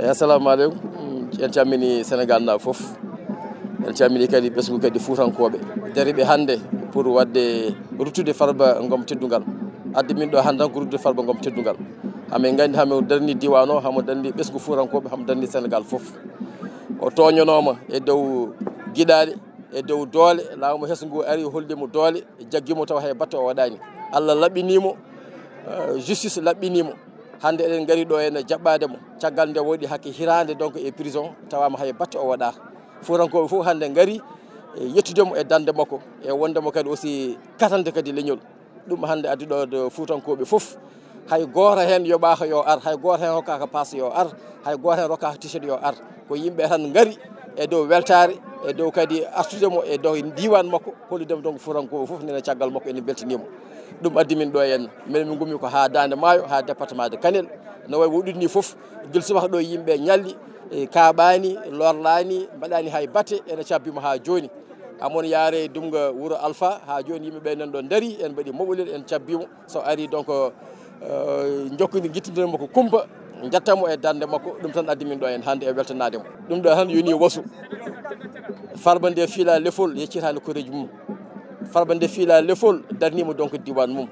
assalamu aleykum en cammini Sénégal na fof en cammini kadi ɓesgu kadi Fuutankoɓe dariɓe hannde pour wadde ruttude Farba Ngom teddungal adde min ɗo hannde tan ko ruttude Farba Ngom teddungal hamin gandi hami darni diwan o hamo darni ɓesgu Fuutankoɓe hamo darni Sénégal fof o toñonoma e dow guiɗaɗe e dow doole lawol mo hesgo ari hollimo doole jagguimo taw hay batte o waɗani Allah laɓɓinimo justice laɓɓinimo hande eɗen gari ɗo ene jaɓɓade mo caggal nde woɗi hakke hirande donc e prison tawama hay batte o waɗa Fuutankoɓe fof hande gari yettudemo e dande makko e wondemo kadi aussi katande kadi leñol ɗum hande addi ɗo de Fuutankoɓe fof hay goto hen yoɓaka yo ar hay goto hen hokkaka passe yo ar hay goto hen rokkaka t-shirt yo ar ko yimɓe tan gari e dow weltare e dow kadi artudemo e dow diwan makko holludemo donc Fuutankoɓe fof nene caggal makko ene beltanimo ɗum addi min ɗo henna minen min gummi ko ha Dande Maayo ha département de Kanel no way woɗɗude ni foof guila subaka ɗo yimɓe ñalli kaɓani lorlani mbaɗani hay batte ene cabbima ha joni amon yaare dumga wuuro Alpha ha joni yimɓeɓe nan ɗo daari en mbaɗi moɓolel en cabbimo so ari donc jokkudi guittidirmo ko kumpa jattamo e darde makko ɗum tan addi min ɗo hen hande e weltanademo ɗum ɗo tan yoni wasu Farba nde fiila lefol yeccitani koreji mum Farba nde fiila lefol darnimo donc diwan mum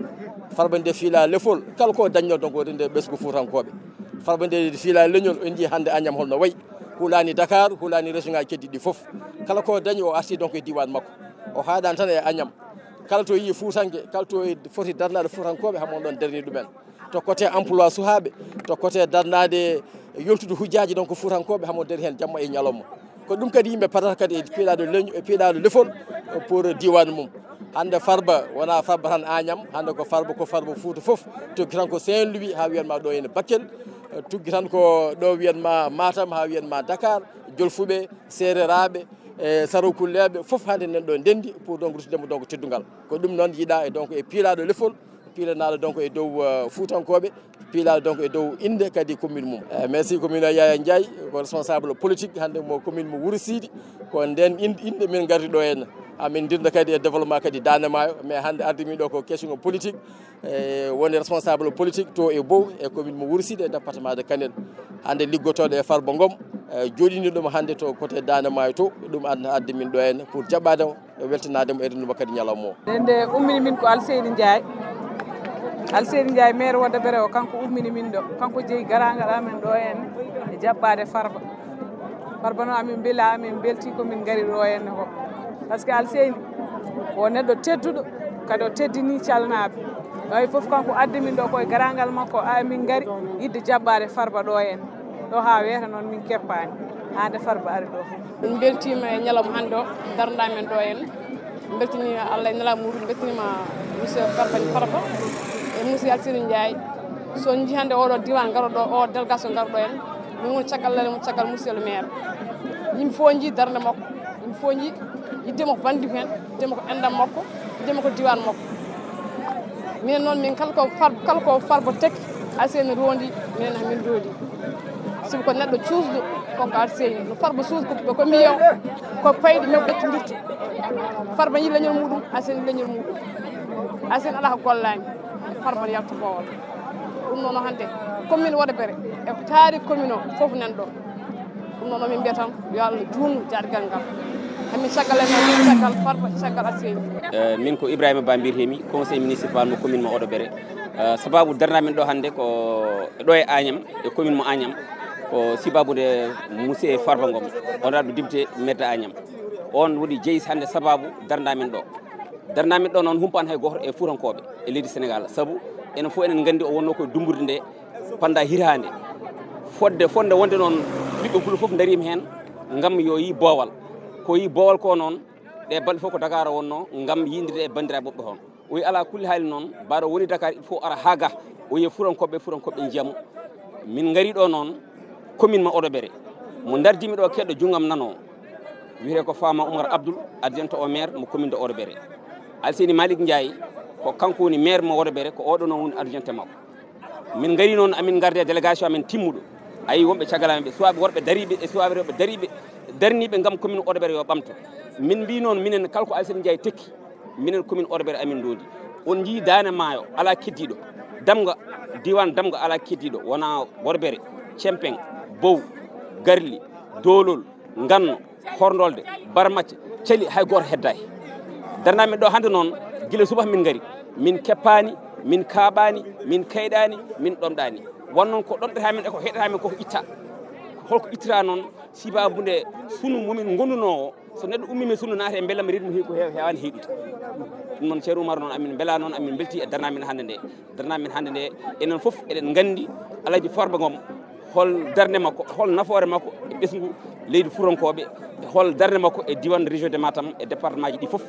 Farba nde fiila lefol kala ko dañno donc rende ɓesgu Fuutankoɓe Farba nde fiila leñol en jii hande Agnam holno wayi hulani Dakar hulani région ngaji keddi ɗi foof kala ko dañi o arti donc e diwan makko o haɗani tan e Agnam kala to yi Fuutanke kala to foti darnade Fuutankoɓe hamon ɗon darni ɗumen to côté emploi suhaɓe to côté darnade yoltude hujjaji donc Fuutankoɓe hamo dari hen jamma e ñalawma ko ɗum kadi yimɓe patata kadi e piiɗaɗo leñol e piiɗaɗo lefol pour diwan mum hande Farba wona Farba tan Agnam hande ko Farba Fouta foof tugui tan ko Saint-Louis ha wiyanma ɗo ene Bakel tugui tan ko ɗo wiyanma Matam ha wiyanma Dakar Jolfuɓe Sereraɓe e Sarokulleɓe foof hande nen ɗo ndendi pour donc ruttudemo donc teddugal ko ɗum noon yiiɗa e donc e piilaɗo lefol piilanaɗo donc e dow Fuutankoɓe piilaɗo donc e dow inde kadi commune mum merci commune o Yaya Ndiaye ko responsable politique hande mo commune mo Wouro Sidy ko nden inde min gardi ɗo henna amin dirda kadi e développement kadi Dande Maayo mais hande ardi min ɗo ko question politique woni responsable politique to e Bow e commune mo Wouro Sidy e département de Kanel hande liggotoɗo e Farba Ngom joɗini ɗum hande to côté Dande Maayo to ɗum addi min ɗo henna pour jaɓɓademo e weltanademo e rendumo kadi ñalawma o nde ummini min ko Alseydi Ndiaye Alseydi Ndiaye maire Wodde Bere o kanko ummini min ɗo kanko jeeyi garagal amen ɗo henne e jaɓɓade Farba noon amin beela amin belti komin gari ɗo henne ko par ce que Alseydi o neɗɗo tedduɗo kadi o teddini calnaɓe ɗo foof kanko addi min ɗo koye garagal makko amin gari yidde jaɓɓade Farba ɗo henne ɗo ha wiyata noon min keppani hande Farba ari ɗo foof min beltima e ñalawma hande o dardamen ɗo henne beltanima Allah e nelaɗo muɗum beltanima monsieur Farba e monsieur Alseydi Ndiaye so jii hande oɗo diwan garoɗo o délégation garoɗo en min woni caggal lele mo caggal monsieur le maire yimɓe fof jii darde makko yimɓe fof jii yiddemo ko bandi hen yiddemo ko endam makko yiddemo ko diwan makko minen noon min kala ko Farba tekki Alseydi rondi minen hamin roodi siko ko neɗɗo cuusɗo koko Alseydi no Farba suusi ko mbiyo ko payɗi mewɓe ɓettodirta Farba yi leñol muɗum Alseydi leñol muɗum Alseydi ala ko gollani Farba yalta Bowol ɗum noon hande commune Wodde Bere e ko taari commune o foof nan ɗo ɗum noon min mbiyatan yo Allah juutno jaargal ngal hamin caggal en caggal Farba caggal Alseydi min ko Ibrahima Ba mbiyetemi conseil municipal mo commune mo Wodde Bere sababu darnamin ɗo hande ko ɗo e Agnam e commune mo Agnam ko sibabude monsieur Farba Ngom honorable député maire de Agnam on woɗi jeeyi hande sababu dardamin ɗo noon humpani hay goto e Fuutankoɓe e leydi Sénégal saabu enen fof enen gandi o wonno koye dumburde nde pendant hirande fonde wonde noon ɓiɓɓe pullo foof darima hen gam yo yi boowal ko yi boowal ko noon ɗe balɗe fof ko Dakar wonno gam yindide e bandiraɓe ɓoɓɓe toon o wi ala kulli haali noon mbaɗo woni Dakar il faut ara ha ga o wiye Fuutankoɓe jiyamo min gari ɗo noon commune mo Wodde Bere mo dardimi ɗo keɗɗo junggam nano wiyete ko Fama Oumar Abdoul adjoint au maire mo commune de Wodde Bere Alseydi Malick Ndiaye ko kanko woni maire mo Wodde Bere ko oɗo noon woni adjoint makko min gari noon amin garde délégation amen timmuɗo ayi wonɓe cagalamen ɓe suwaɓe worɓe dariɓe e suwaɓe rewɓe dariɓe darniɓe gam commune Wodde Bere yo ɓamto min mbi noon minen kala ko Alseydi Ndiaye tekki minen commune Wodde Bere amin dondi on jii Dande Maayo ala keddiɗo damga diwan damga ala keddiɗo wona Wodde Bere Cempeng bow garli dolol ganno horndolde barmacce celi hay goto hedday darnamin ɗo hande noon guila subaka min gari min keppani min kaaɓani min kayɗani min ɗomɗani wonnon ko ɗomɗetamin e ko heɗatamin koko itta holko ittira noon sibabude sunu mumin gonduno o so neɗɗo ummimi sunu naate e beelama ritmo ko hewani heeɗude ɗum noon ceerno Oumar noon amin beela noon amin belti e darnamin hande nde enen foof eɗen gandi Alaji Farba Ngom hol darde makko hol nafoore makko e ɓesgu leydi Fuurankoɓe hol darde makko e diwan région de Matam e département ji ɗi foof